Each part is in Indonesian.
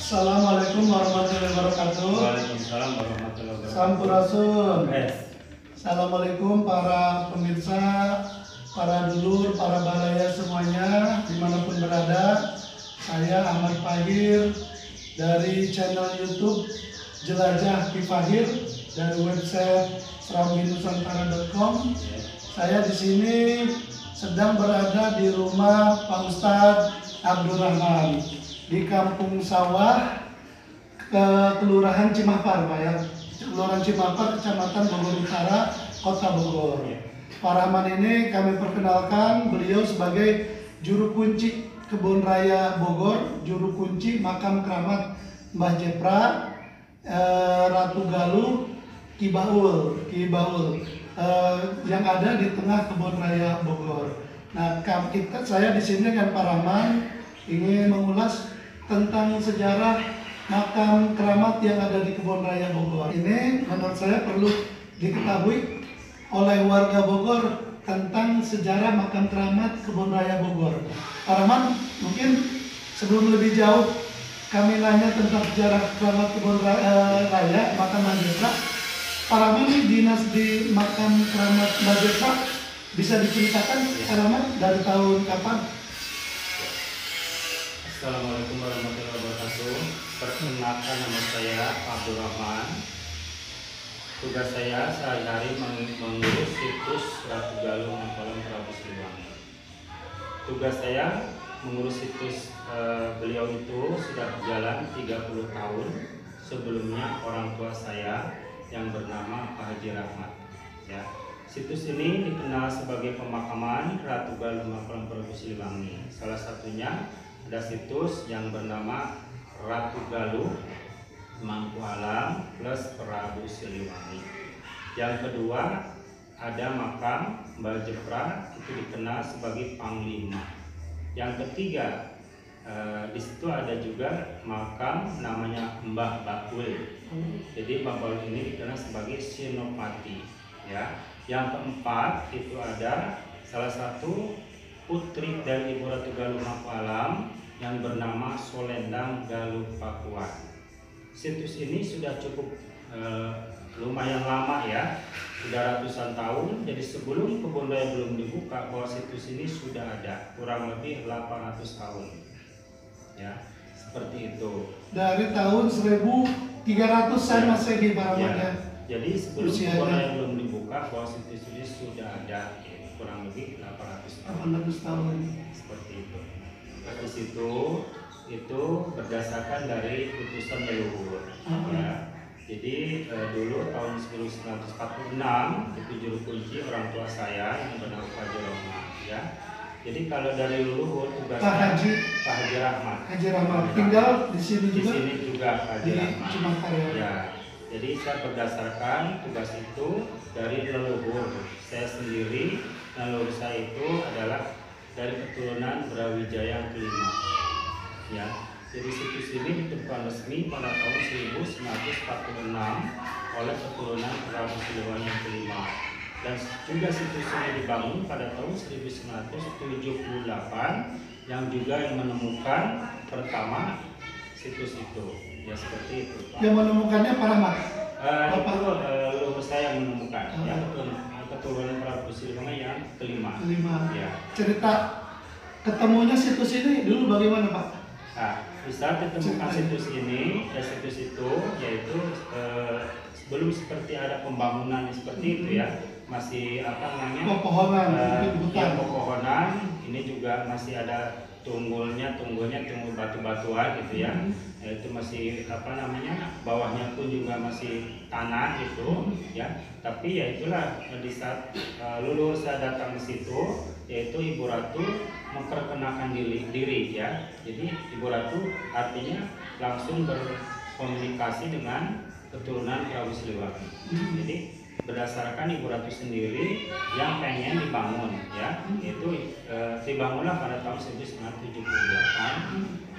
Assalamualaikum warahmatullahi wabarakatuh. Waalaikumsalam warahmatullahi wabarakatuh. Sampurasun. Yes. Assalamualaikum para pemirsa, para dulur, para balaya semuanya dimanapun berada. Saya Ahmad Fahir dari channel YouTube Jelajah Ki Fahir dari website serambi-nusantara.com. Saya di sini sedang berada di rumah Pak Ustadz Abdurrahman di Kampung Sawah, Kelurahan Cimahpar, Pak ya. Kelurahan Cimahpar, Kecamatan Bogor Utara, Kota Bogor. Pak Rahman ini kami perkenalkan, beliau sebagai juru kunci Kebun Raya Bogor, juru kunci makam keramat Mbah Jepra, Ratu Galuh, Ki Baul, yang ada di tengah Kebun Raya Bogor. Nah, saya di sini dengan Pak Rahman ingin mengulas tentang sejarah makam keramat yang ada di Kebun Raya Bogor. Ini menurut saya perlu diketahui oleh warga Bogor tentang sejarah makam keramat Kebun Raya Bogor. Pak Rahman, mungkin sebelum lebih jauh kami nanya tentang sejarah keramat Kebun Raya makam Mbah Jepra. Pak Rahman ini dinas di makam keramat Mbah Jepra, bisa diceritakan Pak Rahman dari tahun kapan? Assalamualaikum warahmatullahi wabarakatuh. Perkenalkan, nama saya Abdurrahman. Tugas saya sehari-hari mengurus situs Ratu Galuh Mangkualam Prabu Siliwangi. Tugas saya mengurus situs beliau itu sudah berjalan 30 tahun. Sebelumnya orang tua saya yang bernama Pak Haji Rahmat. Ya. Situs ini dikenal sebagai pemakaman Ratu Galuh Mangkualam Prabu Siliwangi. Salah satunya ada situs yang bernama Ratu Galuh Mangkualam plus Prabu Siliwangi. Yang kedua ada makam Mbah Jepra, itu dikenal sebagai Panglima. Yang ketiga di situ ada juga makam namanya Mbah Baul. Jadi Mbah Baul ini dikenal sebagai Senopati. Ya. Yang keempat itu ada salah satu putri dari Ibu Ratu Galuh Mangkualam yang bernama Solendang Galuh Pakuan. Situs ini sudah cukup lumayan lama ya, sudah ratusan tahun. Jadi sebelum Kebun Raya belum dibuka, bahwa situs ini sudah ada kurang lebih 800 tahun. Ya, seperti itu. Dari tahun 1300-an Masehi Pak Rahman ya. Jadi sebelum Kebun Raya belum dibuka, bahwa situs ini sudah ada kurang lebih 800 tahun. Seperti itu. Di situ itu berdasarkan dari putusan leluhur. Ya. Jadi dulu tahun 1946 itu juru kunci orang tua saya yang bernama Pak Haji Rahmat. Ya. Jadi kalau dari leluhur tugasnya Pak Haji Rahmat. Haji Rahmat tinggal di sini juga. Di sini juga Pak Haji Rahmat. Cimahpar ya. Jadi saya berdasarkan tugas itu dari leluhur saya sendiri. Leluhur saya itu adalah dari keturunan Brawijaya yang kelima. Ya, jadi situs ini ditemukan resmi pada tahun 1946 oleh keturunan Prabu Siliwangi yang kelima. Dan juga situs ini dibangun pada tahun 1978 yang juga yang menemukan pertama situs itu. Ya seperti itu, Pak. Yang menemukannya Pak Rahmat? Itu leluhur saya yang menemukan. Ya, keturunan Prabu Siliwangi yang kelima. Ya. Cerita ketemunya situs ini dulu bagaimana Pak? Nah, bisa ditemukan situs ini, situs itu yaitu sebelum seperti ada pembangunan seperti itu ya, masih apa namanya? Pepohonan. Pepohonan. Ini juga masih ada tunggul batu-batuan gitu ya. Itu masih apa namanya, bawahnya pun juga masih tanah gitu ya. Tapi ya itulah di saat leluhur saya datang ke situ, yaitu Ibu Ratu memperkenalkan diri ya. Jadi Ibu Ratu artinya langsung berkomunikasi dengan keturunan Prabu Siliwangi. Jadi berdasarkan Ibu Ratu sendiri yang pengen dibangun ya, yaitu dibangunlah pada tahun 1978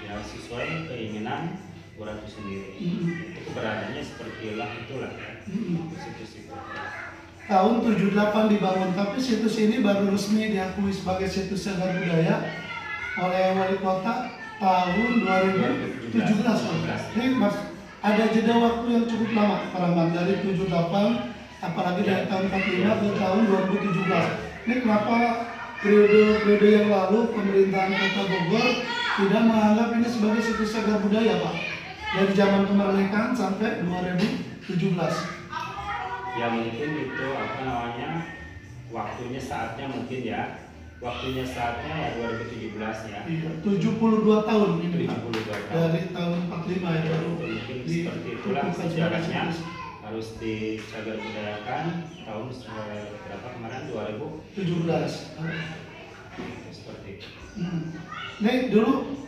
ya, sesuai keinginan Ibu Ratu sendiri. Itu keberadaannya seperti itulah ya, situs itu. Tahun 78 dibangun, tapi situs ini baru resmi diakui sebagai situs cagar budaya oleh wali kota tahun 2017. Ini Mas, ada jeda waktu yang cukup lama Pak Rahman, dari 78 apalagi dari tahun 45 ke tahun 2017. Ini kenapa periode yang lalu pemerintahan Kota Bogor tidak menganggap ini sebagai situs cagar budaya, Pak? Dari zaman kemerdekaan sampai 2017. Ya mungkin itu apa namanya, waktunya saatnya mungkin ya. Waktunya saatnya ya 2017 ya. Iya, 72 tahun ini Pak. 72 tahun. Dari tahun 45 ya baru Mungkin seperti itulah sejarahnya, situs. harus dicagar budayakan tahun berapa kemarin, 17. seperti itu. Nih dulu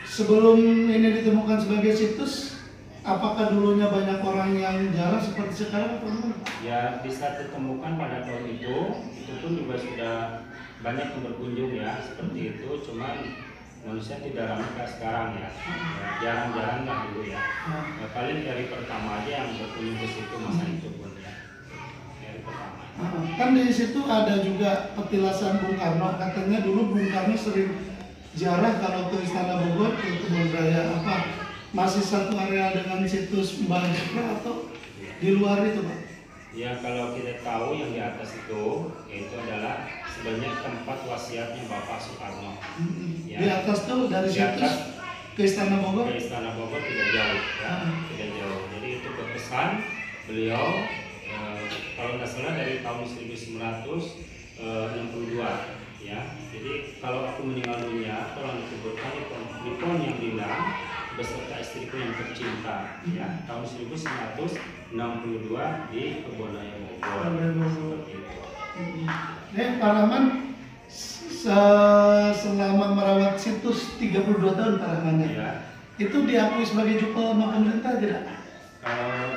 sebelum ini ditemukan sebagai situs, apakah dulunya banyak orang yang jarang seperti sekarang atau enggak? Ya bisa ditemukan pada tahun itu pun juga sudah banyak yang berkunjung ya, seperti itu. Cuman manusia tidak ramai kayak sekarang ya, jarang-jarang lah dulu ya. Ya paling dari pertama aja yang berkunjung ke situ masa itu pun ya, dari pertama. Kan di situ ada juga petilasan Bung Karno, katanya dulu Bung Karno sering ziarah kalau ke Istana Bogor, ke Kebun Raya. Apa masih satu area dengan situs Mbah Jepra atau di luar itu, Pak? Ya kalau kita tahu yang di atas itu adalah sebenarnya tempat wasiatnya Bapak Soekarno. Ya. Di atas tuh dari Di situs atas, ke Istana Bogor? ke Istana Bogor tidak jauh ya, tidak jauh. Jadi itu berpesan beliau kalau nggak salah dari tahun 1962 ya. Jadi kalau aku meninggal dunia tolong dikuburkan di pohon yang rindang beserta istriku yang tercinta ya, tahun 1962 di Kebun Raya Bogor. Seperti itu. Pak Rahman selama merawat situs 32 tahun Pak Rahman Ya. itu diakui sebagai jupel sama pemerintah tidak?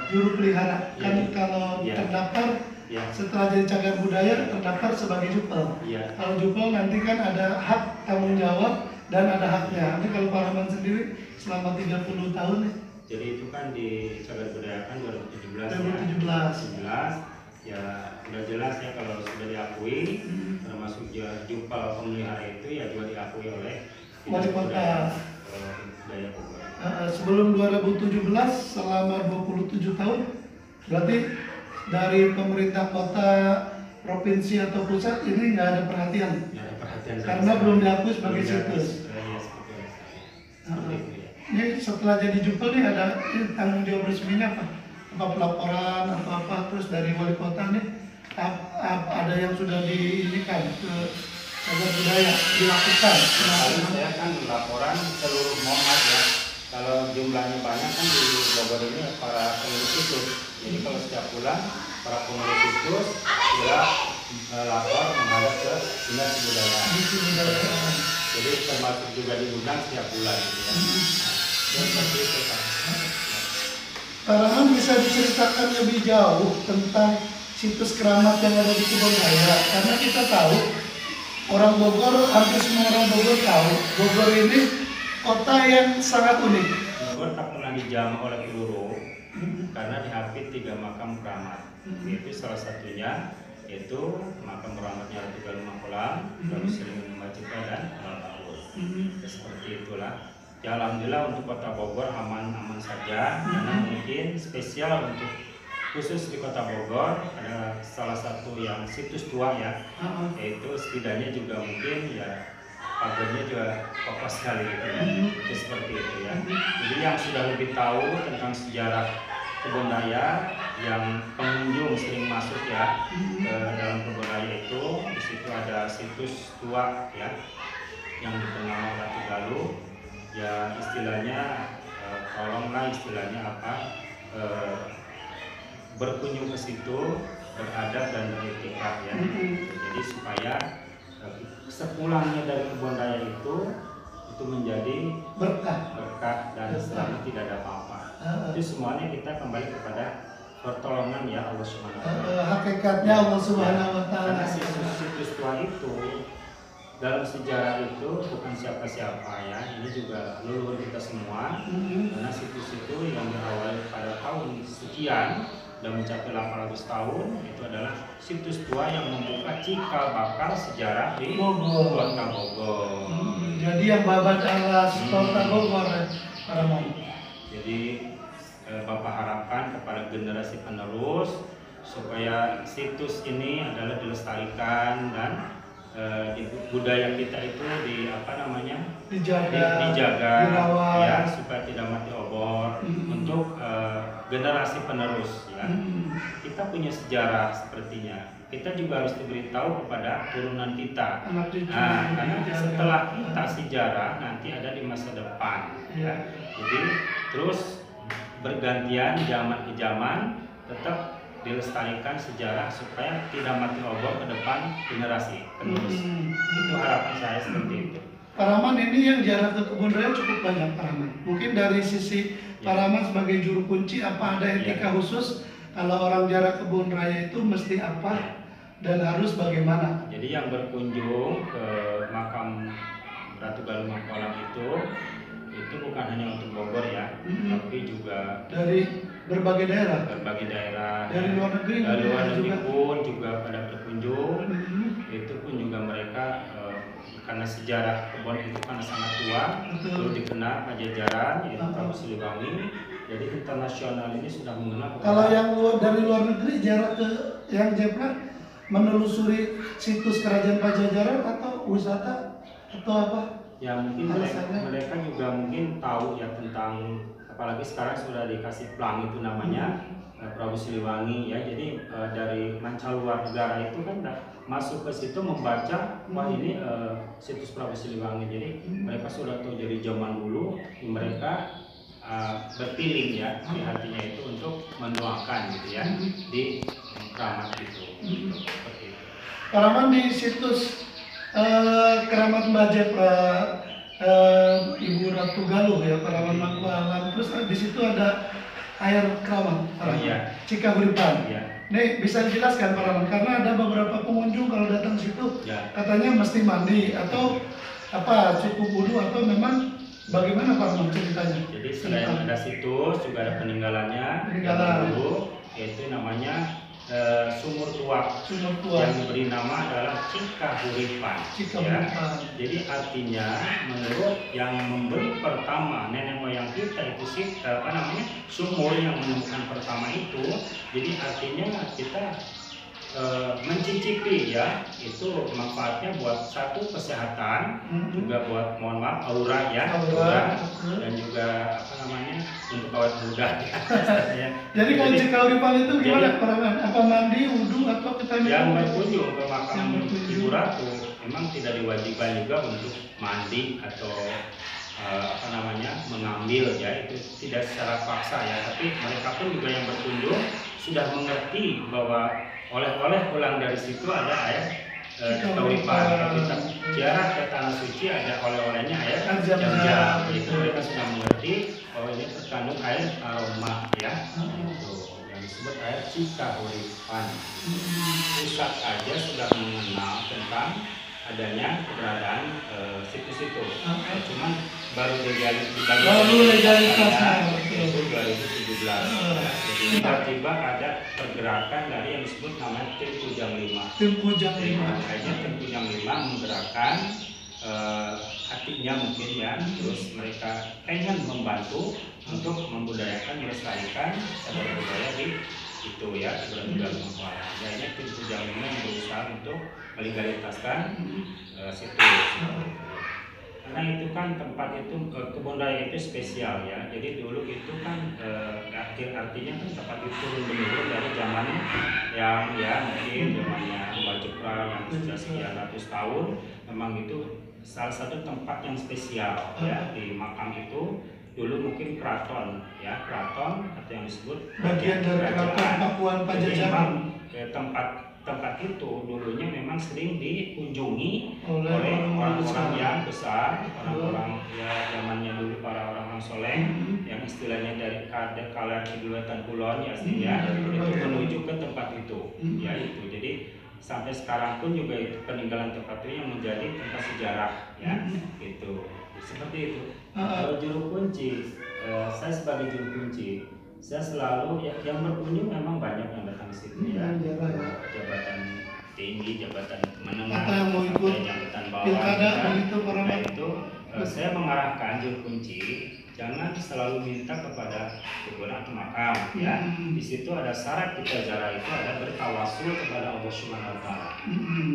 Juru pelihara kan kalau terdaftar setelah jadi cagar budaya terdaftar sebagai jupel. Kalau jupel nanti kan ada hak tanggung jawab dan ada haknya. Nanti kalau Pak Rahman sendiri selama 30 tahun nih. Jadi itu kan di cagar budaya kan 2017 ya. Ya udah jelas ya kalau sudah diakui, termasuk jupel pemelihara itu ya juga diakui oleh Wali Kota Budaya Bogor. Sebelum 2017 selama 27 tahun berarti dari pemerintah kota, provinsi atau pusat ini nggak ada perhatian. Nggak ada perhatian Karena belum diakui sebagai situs. Ini setelah jadi jupel nih ada tanggung jawab resminya apa pelaporan atau apa, terus dari wali kota nih ada yang sudah diinikan ke cagar budaya dilakukan. Saya kan laporan seluruh Muhammad ya. Kalau jumlahnya banyak kan di Bogor ini para pengurus situs. Jadi kalau setiap bulan para pengurus situs sudah lapor menghadap ke Dinas Kebudayaan. Jadi termasuk juga diundang setiap bulan gitu ya. Seperti itu kan. Pak Rahman bisa diceritakan lebih jauh tentang situs keramat yang ada di Kebun Raya, karena kita tahu orang Bogor, hampir semua orang Bogor tahu Bogor ini kota yang sangat unik. Bogor tak pernah dijamah oleh peluru karena dihapit 3 makam keramat. Itu salah satunya yaitu makam keramatnya Ratu Galung Mangkulam, Ratu Selingan Majika dan Baltaur. Seperti itulah. Ya alhamdulillah untuk kota Bogor aman-aman saja, karena mungkin spesial untuk khusus di kota Bogor ada salah satu yang situs tua ya, yaitu setidaknya juga mungkin ya pagarnya juga kokoh sekali gitu ya. Itu seperti itu ya. Jadi yang sudah lebih tahu tentang sejarah Kebun Raya, yang pengunjung sering masuk ya ke dalam Kebun Raya itu, di situ ada situs tua ya yang dikenal Ratu Galuh. Ya istilahnya tolonglah istilahnya apa, berkunjung ke situ beradab dan beriktikaf ya. Jadi supaya sepulangnya dari Kebun Raya itu menjadi berkah dan selalu tidak ada apa-apa. Itu semuanya kita kembali kepada pertolongan ya Allah Subhanahu wa Ta'ala. Hakikatnya Allah Subhanahu wa Ta'ala. Karena situs tua itu dalam sejarah itu bukan siapa-siapa ya, ini juga leluhur kita semua. Karena situs itu yang diawali pada tahun sekian dan mencapai 800 tahun itu adalah situs tua yang membuka cikal bakal sejarah di Kota Bogor. Jadi Apalagi yang babat alas kota Bogor, Pak Rahman. Jadi Bapak harapkan kepada generasi penerus supaya situs ini adalah dilestarikan dan budaya kita itu dijaga dirawat, ya, supaya tidak mati obor untuk generasi penerus ya. Kita punya sejarah sepertinya. Kita juga harus diberitahu kepada turunan kita. Karena setelah kita sejarah nanti ada di masa depan ya. Jadi terus bergantian zaman ke zaman tetap dilestarikan sejarah supaya tidak mati obor ke depan generasi penerus. Itu harapan saya seperti itu. Pak Rahman, ini yang jarak ke kebun raya cukup banyak, Pak Rahman. Mungkin dari sisi Pak Rahman sebagai juru kunci, apa ada etika khusus kalau orang jarak kebun raya itu mesti apa dan harus bagaimana? Jadi yang berkunjung ke makam Ratu Galuh Mangkualam itu bukan hanya untuk Bogor ya, tapi juga dari berbagai daerah. Dari luar negeri juga. pun juga pada berkunjung. Itu pun juga mereka karena sejarah kebun itu karena sangat tua, perlu dikenal Pajajaran, yaitu Prabu Siliwangi. Jadi internasional ini sudah mengenal. Kalau yang dari luar negeri jarak ke yang Jepang menelusuri situs kerajaan Pajajaran atau wisata atau apa? Ya mungkin mereka juga mungkin tahu ya tentang, apalagi sekarang sudah dikasih plang itu namanya Prabu Siliwangi ya. Jadi dari mancaluar negara itu kan masuk ke situ membaca wah ini situs Prabu Siliwangi. Jadi mereka sudah tahu dari zaman dulu mereka berpiling ya di hatinya itu untuk mendoakan gitu ya di keramat itu. Seperti itu. Pak Rahman, di situs Keramat Mbah Jepra Ibu Ratu Galuh ya, Pak Rahman Mangkualam, terus di situ ada air keramat, Pak Rahman, Cikahuripan. Nih bisa dijelaskan Pak Rahman, karena ada beberapa pengunjung kalau datang situ katanya mesti mandi atau apa cukup wudhu atau memang bagaimana Pak Rahman ceritanya? Jadi selain ada situs juga ada peninggalannya dulu, yaitu namanya sumur tuak yang diberi nama adalah Cikahuripan. Ya. Jadi artinya menurut yang memberi pertama nenek moyang kita itu sumur yang menemukan pertama itu. Jadi artinya kita mencicipi ya, itu manfaatnya buat satu kesehatan, juga buat aura ya, dan juga untuk awet muda ya. Jadi kalau Cikahuripan itu gimana perangan? Apa mandi, wudhu atau kita yang berkunjung ke makam Ibu Ratu memang tidak diwajibkan juga untuk mandi atau mengambil ya, itu tidak secara paksa ya, tapi mereka pun juga yang berkunjung sudah mengerti bahwa oleh-oleh pulang dari situ ada air Cikahuripan. Kalau kita ziarah ke tanah suci ada oleh-olehnya air jam-jam. Itu mereka sudah mengerti bahwa ini terkandung air aroma ya. Itu yang disebut air Cikahuripan. Pusat aja sudah mengenal tentang adanya keberadaan situs itu. Cuman baru legalitasnya itu 2017. Jadi tiba-tiba ada pergerakan dari yang disebut namanya Tim Kujang 5. Tim Kujang 5. Makanya Tim Kujang 5 menggerakkan hatinya mungkin ya, terus mereka pengen membantu untuk membudayakan, melestarikan cagar budaya di itu ya, Kebun Galuh Mangkualam. Akhirnya Tim Kujang 5 yang berusaha untuk melegalitaskan situs. Karena itu kan tempat itu kebun raya itu spesial ya. Jadi dulu itu kan artinya kan tempat itu turun menurun dari zamannya yang ya mungkin zamannya Mbah Jepra yang sudah sekian ratus tahun. Memang itu salah satu tempat yang spesial ya di makam itu. Dulu mungkin keraton ya, keraton atau yang disebut bagian dari keraton Pakuan Pajajaran. Tempat itu dulunya memang sering dikunjungi oleh orang-orang yang besar, orang-orang ya zamannya dulu para orang-orang soleh yang istilahnya dari kalar kidulatan kulon ya itu menuju ke tempat itu ya itu. Jadi sampai sekarang pun juga itu peninggalan tempat itu yang menjadi tempat sejarah ya itu seperti itu. Kalau juru kunci, saya sebagai juru kunci saya selalu yang berkunjung memang banyak yang datang ke situ ya, jabatan tinggi, jabatan menengah, yang mau ikut jabatan bawah, pilkada begitu itu saya mengarahkan juru kunci jangan selalu minta kepada kubur atau makam ya. Di situ ada syarat kita ziarah itu ada bertawasul kepada Allah Subhanahu wa taala.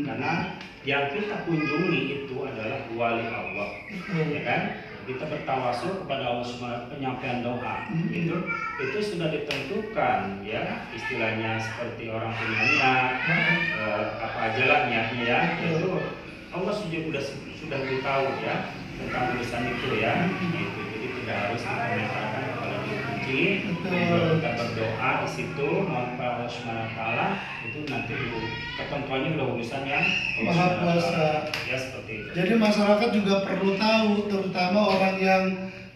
Karena yang kita kunjungi itu adalah wali Allah. Ya kan? Kita bertawasul kepada Allah Subhanahu penyampaian doa. Itu sudah ditentukan ya, istilahnya seperti orang punya niat apa aja lah niatnya ya. Itu Allah sudah tahu ya tentang urusan itu ya. Gitu. Jadi tidak harus kita menyatakan kepada juru kunci. Kita berdoa di situ mohon kepada Allah Subhanahu wa taala, itu nanti ketentuannya udah urusan yang Maha Kuasa. Ya seperti itu. Jadi masyarakat juga perlu tahu, terutama orang yang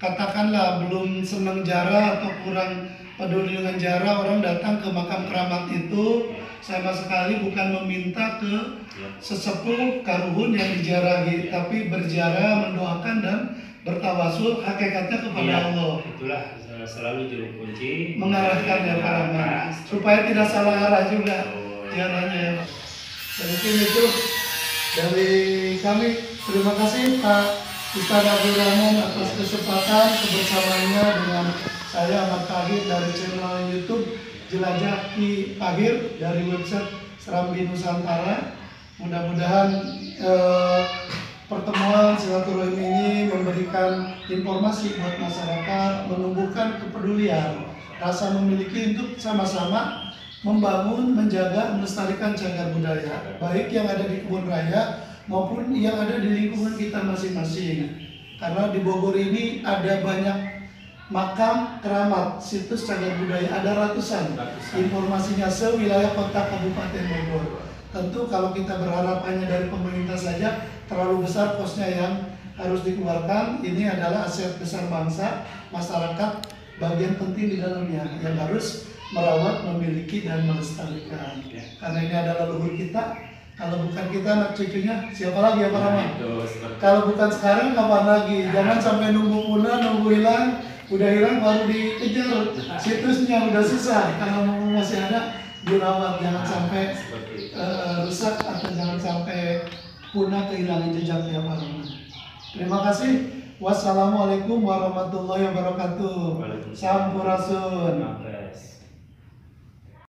katakanlah belum senang ziarah atau kurang peduli dengan ziarah, orang datang ke makam keramat itu sama sekali bukan meminta ke sesepuh karuhun yang diziarahi, tapi berziarah, mendoakan dan bertawasul hakikatnya kepada Allah. Itulah selalu juru kunci mengarahkan ya Pak Rahman, supaya tidak salah arah juga ziarahnya. Dan mungkin itu dari kami. Terima kasih Pak Ustadz Abdul Rahman atas kesempatan kebersamaannya dengan saya Ahmad Pahir dari channel YouTube Jelajah Ki Pahir dari website Serambi Nusantara. Mudah-mudahan pertemuan silaturahmi ini memberikan informasi buat masyarakat, menumbuhkan kepedulian, rasa memiliki untuk sama-sama membangun, menjaga, melestarikan cagar budaya, baik yang ada di kebun raya maupun yang ada di lingkungan kita masing-masing. Karena di Bogor ini ada banyak makam keramat, situs cagar budaya, ada ratusan. Informasinya sewilayah kota Kabupaten Bogor. Tentu kalau kita berharap hanya dari pemerintah saja terlalu besar kosnya yang harus dikeluarkan. Ini adalah aset besar bangsa, masyarakat bagian penting di dalamnya yang harus merawat, memiliki dan melestarikan. Karena ini adalah leluhur kita. Kalau bukan kita, anak cucunya siapa lagi ya Pak Rahman? Kalau bukan sekarang kapan lagi? Jangan sampai nunggu punah, nunggu hilang, udah hilang baru dikejar. Situsnya udah susah. Kalau masih ada dirawat, jangan sampai rusak atau jangan sampai punah, kehilangan jejak ya Pak Rahman. Terima kasih. Wassalamualaikum warahmatullahi wabarakatuh. Sampurasun.